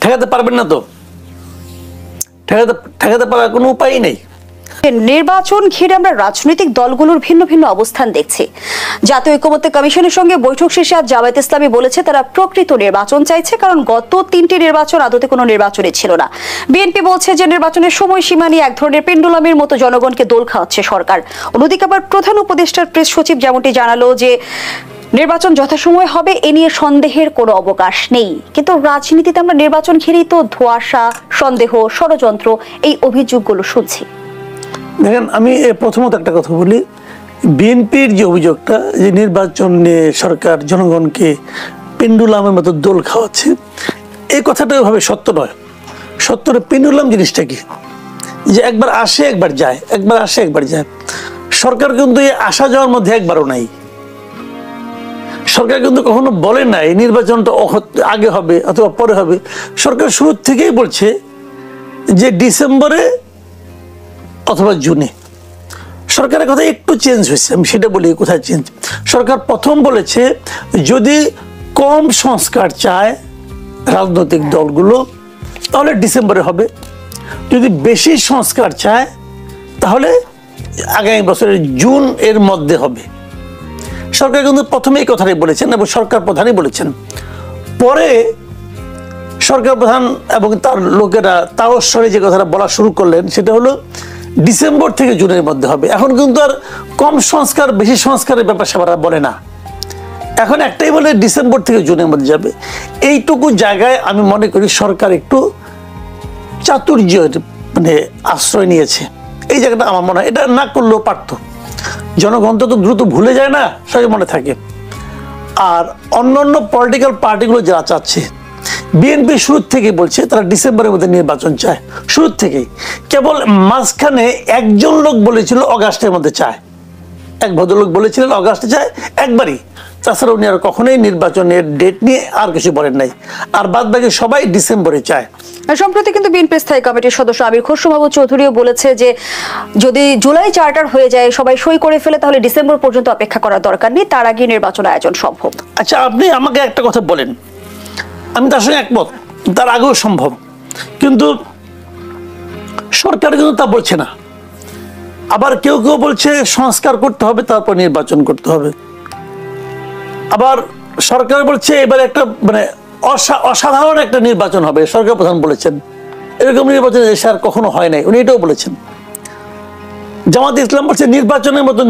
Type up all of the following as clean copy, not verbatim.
ঠেকাতে পারবেন না, তো ঠেকাতে পারার কোনো উপায় নেই। নির্বাচন ঘিরে আমরা রাজনৈতিক দলগুলোর ভিন্ন ভিন্ন অবস্থান দেখছি। জাতীয় ঐক্যমত্য কমিশনের সঙ্গে বৈঠক শেষে আজ জামায়াত ইসলামী বলেছে তারা প্রকৃত নির্বাচন চাইছে, কারণ গত 3টি নির্বাচন আদতে কোনো নির্বাচনই ছিল না। বিএনপি বলছে যে নির্বাচনের সময়সীমা নিয়ে এক ধরনের পেন্ডুলামের মতো জনগণকে দোল খাওয়াচ্ছে সরকার। অন্যদিকে আবার প্রধান উপদেষ্টার প্রেস সচিব যেমনটি জানালো যে নির্বাচন যথাসময়ে হবে, এ নিয়ে সন্দেহের কোনো অবকাশ নেই। কিন্তু রাজনীতিতে আমরা নির্বাচন ঘিরেই তো ধোঁয়াশা, সন্দেহ, ষড়যন্ত্র এই অভিযোগগুলো শুনছি। দেখেন, আমি প্রথমত একটা কথা বলি, বিএনপির যে অভিযোগটা যে নির্বাচন নিয়ে সরকার জনগণকে পেন্ডুলামের মতো দোল খাওয়াচ্ছে, এই কথাটা ওইভাবে সত্য নয়। সত্যটা পেন্ডুলাম জিনিসটা কি, যে একবার আসে একবার যায়, একবার আসে একবার যায়। সরকার কিন্তু এই আসা যাওয়ার মধ্যে একবারও নাই। সরকার কিন্তু কখনো বলে নাই নির্বাচনটা আগে হবে অথবা পরে হবে। সরকার শুরু থেকেই বলছে যে ডিসেম্বরে অথবা জুনে। সরকারের কথা একটু চেঞ্জ হয়েছে, আমি সেটা বলি কোথায় চেঞ্জ। সরকার প্রথম বলেছে যদি কম সংস্কার চায় রাজনৈতিক দলগুলো তাহলে ডিসেম্বরে হবে, যদি বেশি সংস্কার চায় তাহলে আগামী বছরের জুন এর মধ্যে হবে। সরকার কিন্তু প্রথমে এই কথাটাই বলেছেন এবং সরকার প্রধানই বলেছেন। পরে সরকার প্রধান এবং তার লোকেরা তারস্বরে যে কথাটা বলা শুরু করলেন সেটা হলো ডিসেম্বর থেকে জুনের মধ্যে হবে। এখন কিন্তু আর কম সংস্কার বেশি সংস্কারের ব্যাপার সেবারা বলে না, এখন একটাই বলে ডিসেম্বর থেকে জুনের মধ্যে যাবে। এইটুকু জায়গায় আমি মনে করি সরকার একটু চাতুর্যের মানে আশ্রয় নিয়েছে। এই জায়গাটা আমার মনে হয় এটা না করলেও পারত। জনগণ তো দ্রুত ভুলে যায় না, সবাই মনে থাকে। আর অন্যান্য পলিটিক্যাল পার্টিগুলো যারা চাচ্ছে, বিএনপি শুরু থেকে বলছে তারা ডিসেম্বরের মধ্যে নির্বাচন চায়, শুরু থেকেই। কেবল মাঝখানে একজন লোক বলেছিল অগাস্টের মধ্যে চায়, এক ভদ্রলোক বলেছিলেন অগাস্টে চায় একবারই, তাছাড়া উনি আর কখনোই নির্বাচনের ডেট নিয়ে আর কিছু বলেন নাই। আর বাদ বাকি সবাই ডিসেম্বরে চায়। সম্প্রতি কিন্তু বিএনপি স্থায়ী কমিটির সদস্য আমির খসরু মাহমুদ চৌধুরীও বলেছে যে যদি জুলাই চার্টার হয়ে যায়, সবাই সই করে ফেলে, তাহলে ডিসেম্বর পর্যন্ত অপেক্ষা করার দরকার নেই, তার আগে নির্বাচন আয়োজন সম্ভব। আচ্ছা, আপনি আমাকে একটা কথা বলেন, আমি তার সঙ্গে একমত, তার আগেও সম্ভব, কিন্তু সরকার কিন্তু তা বলছে না। আবার কেউ কেউ বলছে সংস্কার করতে হবে তারপর নির্বাচন করতে হবে। আবার সরকার বলছে এবার একটা মানে অসাধারণ একটা নির্বাচন হবে, সরকার প্রধান বলেছেন। এরকম নির্বাচন দেশে আর কখনো হয় নাই, উনি এটাও বলেছেন। জামাত ইসলাম বলছে নির্বাচনের মতো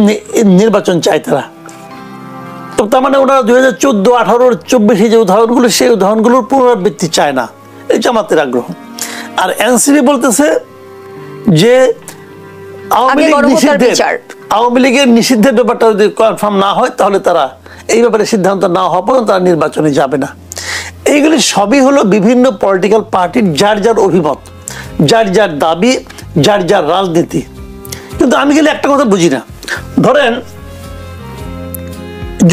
নির্বাচন চায় তারা। তো তার মানে ওনারা 2014, 18, 24 যে উদাহরণগুলো, সেই উদাহরণগুলোর পুনরাবৃত্তি চায় না, এই জামাতের আগ্রহ। আর এনসিপি বলতেছে যে আওয়ামী লীগের নিষিদ্ধের ব্যাপারটা যদি কনফার্ম না হয় তাহলে তারা এই ব্যাপারে সিদ্ধান্ত না হওয়া পর্যন্ত তারা নির্বাচনে যাবে না। এইগুলি সবই হলো বিভিন্ন পলিটিক্যাল পার্টির যার যার অভিমত, যার যার দাবি, যার যার রাজনীতি। কিন্তু আমি গেলে একটা কথা বুঝি না, ধরেন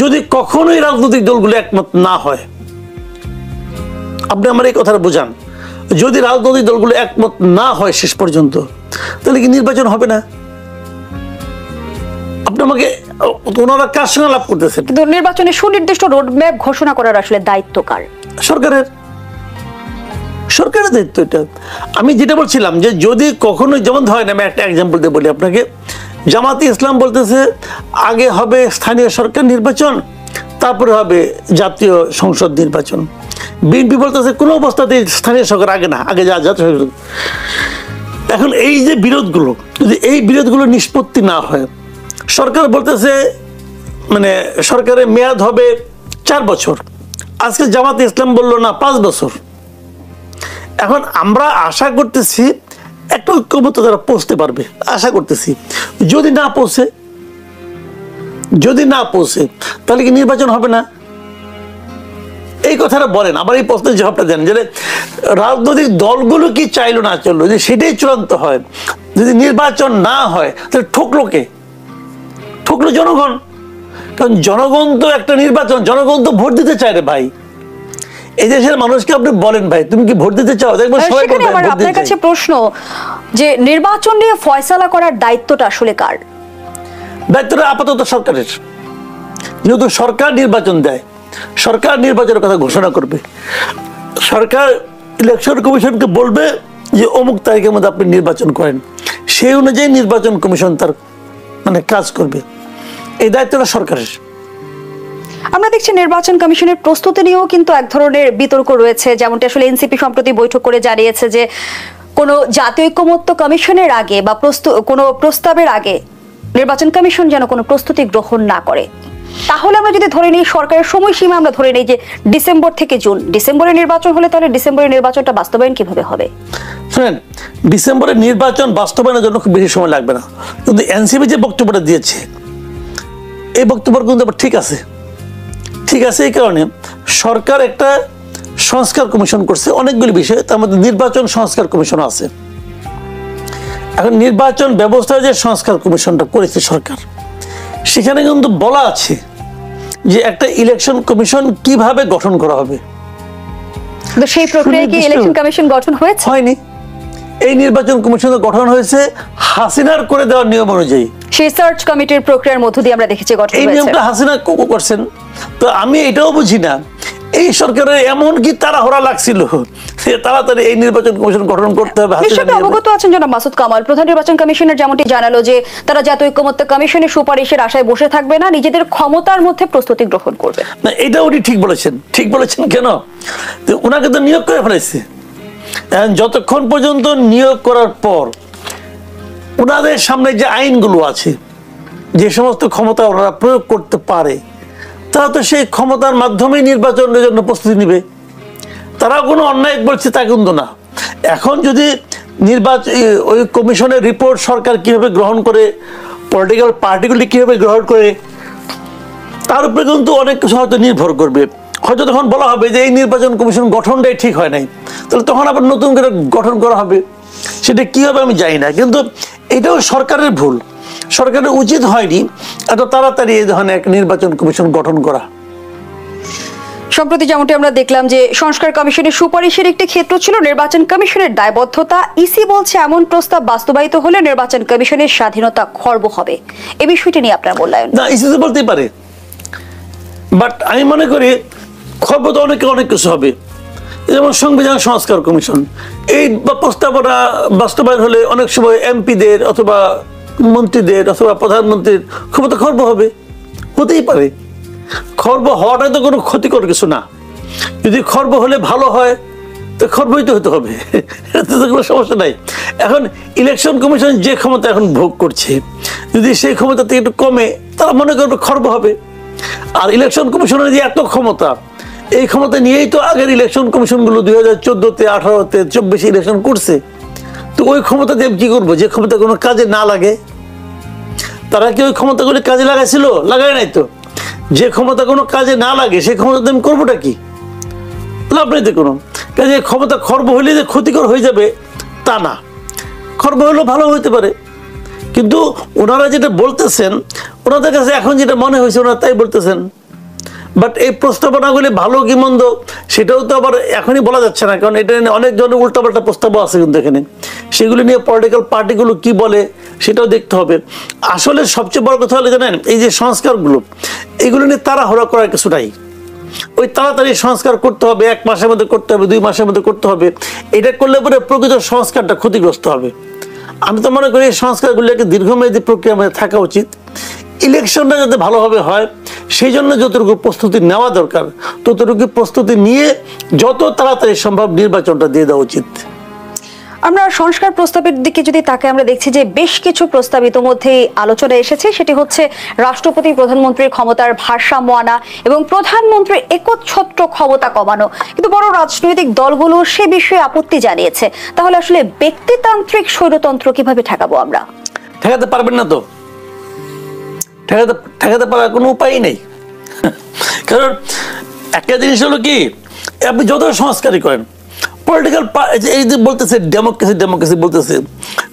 যদি কখনোই রাজনৈতিক দলগুলো একমত না হয়, আপনি আমার এই কথাটা বোঝান, যদি রাজনৈতিক দলগুলো একমত না হয় শেষ পর্যন্ত, তাহলে কি নির্বাচন হবে না? আপনি আমাকে ওনারা কার সঙ্গে লাভ করতেছেন? কিন্তু নির্বাচনের সুনির্দিষ্ট রোডম্যাপ ঘোষণা করার আসলে দায়িত্ব কার? সরকারের দায়িত্ব এটা। আমি যেটা বলছিলাম যে যদি কখনো, যেমন ধরেন আমি একটা এক্সাম্পল দিয়ে বলি আপনাকে, জামাতে ইসলাম বলতেছে আগে হবে স্থানীয় সরকার নির্বাচন, তারপরে হবে জাতীয় সংসদ নির্বাচন। বিএনপি বলতেছে কোনো অবস্থাতেই স্থানীয় সরকার আগে না, আগে জাতীয় সংসদ। এখন এই যে বিরোধগুলো, যদি এই বিরোধগুলো নিষ্পত্তি না হয়, সরকার বলতেছে মানে সরকারের মেয়াদ হবে 4 বছর, আজকে জামাতে ইসলাম বলল না 5 বছর। এখন আমরা আশা করতেছি একটা ঐক্যমত তারা পৌঁছতে পারবে, আশা করতেছি। যদি না পৌঁছে তাহলে কি নির্বাচন হবে না? এই কথাটা বলেন। আবার এই প্রশ্নের জবাবটা দেন যে রাজনৈতিক দলগুলো কি চাইলো না চললো, যদি সেটাই চূড়ান্ত হয়, যদি নির্বাচন না হয় তাহলে ঠকলো কে? ঠকলো জনগণ। কারণ জনগণ তো একটা নির্বাচন, জনগণ তো ভোট দিতে চায় রে ভাই। এই দেশের মানুষকে আপনি বলেন ভাই তুমি কি ভোট দিতে চাও, দেখবেন সবাই বলবে ভোট দিতে চাই। আপনার কাছে প্রশ্ন যে নির্বাচন নিয়ে ফয়সালা করার দায়িত্বটা আসলে কার? দায়িত্বটা আপাতত সরকারের। যেহেতু সরকার নির্বাচন দেয়, সরকার নির্বাচনের কথা ঘোষণা করবে, সরকার ইলেকশন কমিশনকে বলবে যে অমুক তারিখের মধ্যে আপনি নির্বাচন করেন, সেই অনুযায়ী নির্বাচন কমিশন তার মানে কাজ করবে। এই দায়িত্বটা সরকারের। আমরা দেখছি নির্বাচন কমিশনের প্রস্তুতি নিয়েও কিন্তু এক ধরনের বিতর্ক রয়েছে, যেমনটি আসলে এনসিপি সম্প্রতি বৈঠক করে জানিয়েছে যে কোনো জাতীয় ঐকমত্য কমিশনের আগে বা কোনো প্রস্তাবের আগে নির্বাচন কমিশন যেন কোনো প্রস্তুতি গ্রহণ না করে। তাহলে আমরা যদি ধরে নিই সরকারের সময়সীমা, আমরা ধরে নিই যে ডিসেম্বর থেকে জুন, ডিসেম্বরে নির্বাচন হলে তাহলে ডিসেম্বরের নির্বাচনটা বাস্তবায়ন কিভাবে হবে? শুনেন, ডিসেম্বরে নির্বাচন বাস্তবায়নের জন্য খুব বেশি সময় লাগবে না, কিন্তু এনসিপি যে বক্তব্যটা দিয়েছে এই বক্তব্য কিন্তু আবার ঠিক আছে। ঠিক আছে এই কারণে সরকার একটা সংস্কার কমিশন করছে অনেকগুলি বিষয়, তার মধ্যে নির্বাচন সংস্কার কমিশন আছে। এখন নির্বাচন ব্যবস্থায় যে সংস্কার কমিশনটা করেছে সরকার, সেখানে কিন্তু বলা আছে যে একটা ইলেকশন কমিশন কিভাবে গঠন করা হবে। তো সেই প্রক্রিয়ায় কি ইলেকশন কমিশন গঠন হয়েছে? হয়নি। এই নির্বাচন কমিশন গঠন হয়েছে হাসিনার করে দেওয়ার নিয়ম অনুযায়ী। সেই সার্চ কমিটির প্রক্রিয়ার মধ্য দিয়ে আমরা দেখেছি গঠন এই হয়েছে। নিয়মটা হাসিনা করছেন। তো আমি এটাও বুঝি না এই সরকারের এমন কি তাড়াহুড়া লাগছিল তাড়াতাড়ি এই নির্বাচন কমিশন গঠন করতে হবে। বিষয়টা অবগত আছেন জনাব মাসুদ কামাল। প্রধান নির্বাচন কমিশনার যেমনটি জানালো যে তারা জাতীয় ঐকমত্য কমিশনের সুপারিশের আশায় বসে থাকবে না, নিজেদের ক্ষমতার মধ্যে প্রস্তুতি গ্রহণ করবে। না, এটা উনি ঠিক বলেছেন। ঠিক বলেছেন কেন? ওনাকে তো নিয়োগ করে ফেলেছে। যতক্ষণ পর্যন্ত নিয়োগ করার পর ওনাদের সামনে যে আইনগুলো আছে, যে সমস্ত ক্ষমতা ওনারা প্রয়োগ করতে পারে, তারা তো সেই ক্ষমতার মাধ্যমেই নির্বাচনের জন্য প্রস্তুতি নিবে। তারা কোনো অন্যায় বলছে তা কিন্তু না। এখন যদি নির্বাচন ওই কমিশনের রিপোর্ট সরকার কিভাবে গ্রহণ করে, পলিটিক্যাল পার্টিগুলি কিভাবে গ্রহণ করে, তার উপরে কিন্তু অনেক কিছু হয়তো নির্ভর করবে। হয়তো তখন বলা হবে যে এই নির্বাচন কমিশন গঠনটাই ঠিক হয় নাই, তাহলে তখন আবার নতুন করে গঠন করা হবে। সেটা কি হবে আমি জানি না, কিন্তু এটাও সরকারের ভুল। সরকারের উচিত হয়নি এত তাড়াতাড়ি এই ধরনের এক নির্বাচন কমিশন গঠন করা। সম্প্রতি যেমনটি আমরা দেখলাম যে সংস্কার কমিশনের সুপারিশের একটি ক্ষেত্র ছিল নির্বাচন কমিশনের দায়বদ্ধতা। ইসি বলছে এমন প্রস্তাব বাস্তবায়িত হলে নির্বাচন কমিশনের স্বাধীনতা খর্ব হবে। এই বিষয়টি নিয়ে আপনার মূল্যায়ন? না, ইসি তো বলতেই পারে, বাট আমি মনে করি খর্ব তো অনেক কিছু হবে। যেমন সংবিধান সংস্কার কমিশন, এই প্রস্তাবনা বাস্তবায়ন হলে অনেক সময় এমপিদের অথবা মন্ত্রীদের অথবা প্রধানমন্ত্রীর ক্ষমতা খর্ব হবে, হতেই পারে। খর্ব হওয়াটা তো কোনো ক্ষতিকর কিছু না। যদি খর্ব হলে ভালো হয় তো খর্বই তো হতে হবে, এতে তো কোনো সমস্যা নাই। এখন ইলেকশন কমিশন যে ক্ষমতা এখন ভোগ করছে, যদি সেই ক্ষমতা থেকে একটু কমে, তারা মনে করবে খর্ব হবে। আর ইলেকশন কমিশনের যে এত ক্ষমতা, এই ক্ষমতা নিয়েই তো আগের ইলেকশন কমিশনগুলো 2014-তে 2018-তে 2024 ইলেকশন করছে। তো ওই ক্ষমতা দিয়ে কি করবো যে ক্ষমতা কোনো কাজে না লাগে? তারা কি ওই ক্ষমতাগুলি কাজে লাগাইছিল? লাগায় নাই তো। যে ক্ষমতা কোনো কাজে না লাগে সেই ক্ষমতা আমি করবোটা কি? লাভ নেই তো কোনো কাজে। ক্ষমতা খর্ব হইলে যে ক্ষতিকর হয়ে যাবে তা না, খর্ব হলেও ভালো হইতে পারে। কিন্তু ওনারা যেটা বলতেছেন, ওনাদের কাছে এখন যেটা মনে হয়েছে ওনারা তাই বলতেছেন। বাট এই প্রস্তাবনাগুলি ভালো কি মন্দ সেটাও তো আবার এখনই বলা যাচ্ছে না, কারণ এটা নিয়ে অনেক ধরনের উল্টাপাল্টা প্রস্তাবও আছে কিন্তু এখানে। সেগুলি নিয়ে পলিটিক্যাল পার্টিগুলো কি বলে সেটাও দেখতে হবে। আসলে সবচেয়ে বড় কথা হলো জানেন, এই যে সংস্কারগুলো, এগুলো নিয়ে তাড়াহুড়া করার কিছু নাই। ওই তাড়াতাড়ি সংস্কার করতে হবে, 1 মাসের মধ্যে করতে হবে, 2 মাসের মধ্যে করতে হবে। এটা করলে পরে প্রকৃত সংস্কারটা ক্ষতিগ্রস্ত হবে। আমি তো মনে করি এই সংস্কারগুলো একটা দীর্ঘমেয়াদী প্রক্রিয়ার মধ্যে থাকা উচিত। ইলেকশনটা যাতে ভালোভাবে হয় সেই জন্য যতটুকু প্রস্তুতি নেওয়া দরকার ততটুকু প্রস্তুতি নিয়ে যত তাড়াতাড়ি সম্ভব নির্বাচনটা দিয়ে দেওয়া উচিত। আমরা সংস্কার প্রস্তাবের দিকে যদি তাকে আমরা দেখছি যে বেশ কিছু প্রস্তাব ইতোমধ্যে আলোচনা এসেছে। সেটি হচ্ছে রাষ্ট্রপতি প্রধানমন্ত্রীর ক্ষমতার ভারসাম্য আনা এবং প্রধানমন্ত্রীর একচ্ছত্র ক্ষমতা কমানো। কিন্তু বড় রাজনৈতিক দলগুলো সে বিষয়ে আপত্তি জানিয়েছে। তাহলে আসলে ব্যক্তিতান্ত্রিক স্বৈরতন্ত্র কিভাবে ঠেকাবো আমরা? ঠেকাতে পারবেন না তো, ঠেকাতে পারার কোনো উপায় নেই। কারণ একটা জিনিস হলো কি, আপনি যত সংস্কারই করেন, পলিটিক্যাল এই যে বলতেছে ডেমোক্রেসি বলতেছে,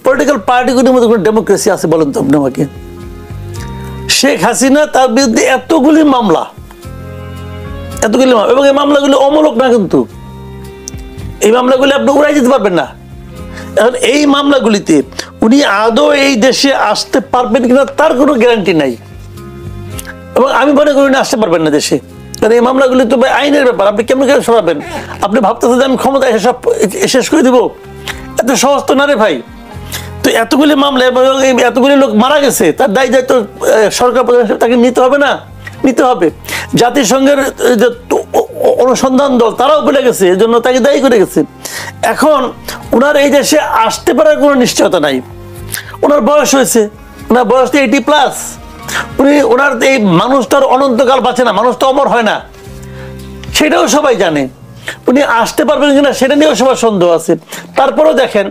পলিটিক্যাল পার্টিগুলির মধ্যে কোনো ডেমোক্রেসি আছে বলেন তো আপনি আমাকে? শেখ হাসিনা তার বিরুদ্ধে এতগুলি মামলা, এবং এই মামলাগুলি অমূলক না, কিন্তু এই মামলাগুলি আপনি উড়াই দিতে পারবেন না। এখন এই মামলাগুলিতে উনি আদৌ এই দেশে আসতে পারবেন কিনা তার কোনো গ্যারান্টি নাই, এবং আমি মনে করি উনি আসতে পারবেন না দেশে। কারণ এই মামলাগুলি তো ভাই আইনের ব্যাপার, আপনি কেমন করে সরাবেন? আপনি ভাবতেছেন যে আমি ক্ষমতায় এসে সব শেষ করে দিব? এত সহজ তো না রে ভাই। তো এতগুলি মামলা এবং এতগুলি লোক মারা গেছে, তার দায় দায়িত্ব সরকার প্রধান হিসেবে তাকে নিতে হবে না? নিতে হবে। জাতিসংঘের যে অনুসন্ধান দল তারাও বলে গেছে, এর জন্য তাকে দায়ী করে গেছে। এখন ওনার এই দেশে আসতে পারার কোনো নিশ্চয়তা নাই। ওনার বয়স হয়েছে, ওনার বয়স তো 80+। ওনার এই মানুষটার অনন্তকাল বাঁচে না, মানুষ তো অমর হয় না, সেটাও সবাই জানে। উনি আসতে পারবেন কিনা সেটা নিয়েও সবার সন্দেহ আছে। তারপরেও দেখেন,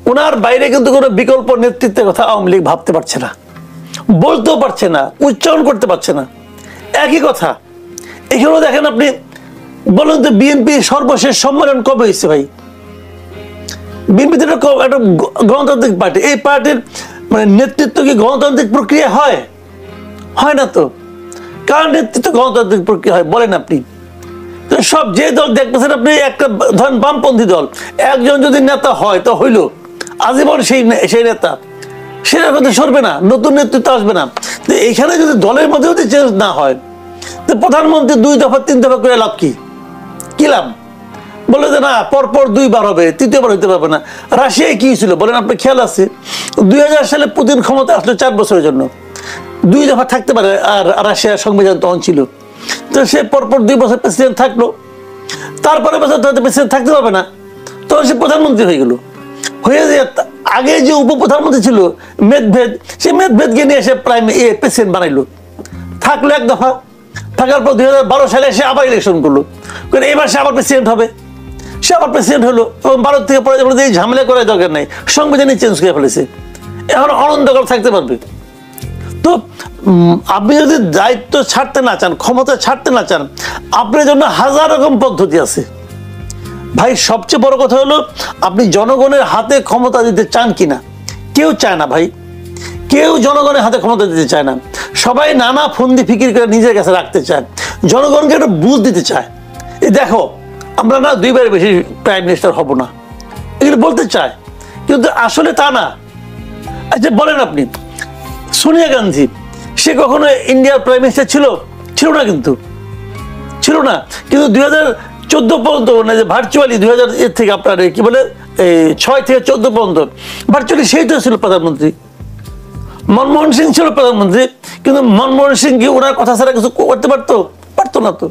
ওনার বাইরে কিন্তু কোনো বিকল্প নেতৃত্বের কথা আওয়ামী লীগ ভাবতে পারছে না, বলতেও পারছে না, উচ্চারণ করতে পারছে না। একই কথা এখানেও দেখেন, আপনি বলুন তো বিএনপি সর্বশেষ সম্মেলন কবে হয়েছে ভাই? বিএনপি তো একটা গণতান্ত্রিক পার্টি, এই পার্টির মানে নেতৃত্ব কি গণতান্ত্রিক প্রক্রিয়া হয়? হয় না তো। কার নেতৃত্ব গণতান্ত্রিক প্রক্রিয়া হয় বলেন আপনি? তো সব যে দল দেখতেছেন আপনি, একটা ধরেন বামপন্থী দল, একজন যদি নেতা হয় তো হইল, আজীবন সেই নেতা, সেটা কথা সরবে না, নতুন নেতৃত্ব আসবে না। তো এইখানে যদি দলের মধ্যে যদি চেঞ্জ না হয়, তো প্রধানমন্ত্রী 2 দফা 3 দফা করে লাভ কি? কি লাভ? বলে যে না পরপর 2বার হবে, 3য়বার হইতে পারবে না। রাশিয়ায় কি ছিল বলেন? আপনি খেয়াল আছে 2000 সালে পুতিন ক্ষমতা আসলো 4 বছরের জন্য, 2 দফা থাকতে পারে, আর রাশিয়ার সংবিধান তখন ছিল। তো সে পরপর 2 বছর প্রেসিডেন্ট থাকলো, তারপরে বছর তো প্রেসিডেন্ট থাকতে পারবে না, তখন সে প্রধানমন্ত্রী হয়ে গেল। হয়ে যে আগে যে উপপ্রধানমন্ত্রী ছিল মেদভেদ, সে মেদভেদকে নিয়ে এসে প্রেসিডেন্ট বানাইলো, থাকলো 1 দফা, থাকার পর 2012 সালে সে আবার ইলেকশন করলো, এবার সে আবার প্রেসিডেন্ট হবে। সে আবার প্রেসিডেন্ট হলো এবং ভারত থেকে পরে এই ঝামেলা করার দরকার নাই, সংবিধানই চেঞ্জ করে ফেলেছে, এখন অনন্তকাল থাকতে পারবে। তো আপনি যদি দায়িত্ব ছাড়তে না চান, ক্ষমতা ছাড়তে না চান, আপনার জন্য 1000 রকম পদ্ধতি আছে ভাই। সবচেয়ে বড় কথা হলো আপনি জনগণের হাতে ক্ষমতা দিতে চান কিনা। কেউ চায় না ভাই, কেউ জনগণের হাতে ক্ষমতা দিতে চায় না। সবাই নানা ফন্দি ফিকির করে নিজের কাছে রাখতে চায়, জনগণকে একটা বুঝ দিতে চায়। এই দেখো আমরা না 2বারের বেশি প্রাইম মিনিস্টার হব না, এগুলো বলতে চায়, কিন্তু আসলে তা না। আচ্ছা বলেন আপনি, সোনিয়া গান্ধী সে কখনো ইন্ডিয়ার প্রাইম মিনিস্টার ছিল? ছিল না, কিন্তু ছিল না। কিন্তু 2014 পর্যন্ত মানে যে ভার্চুয়ালি 2000 থেকে আপনার কি বলে 6 থেকে 14 পর্যন্ত ভার্চুয়ালি সেই তো ছিল প্রধানমন্ত্রী। মনমোহন সিং ছিল প্রধানমন্ত্রী, কিন্তু মনমোহন সিং কি ওনার কথা ছাড়া কিছু করতে পারতো? পারতো না তো।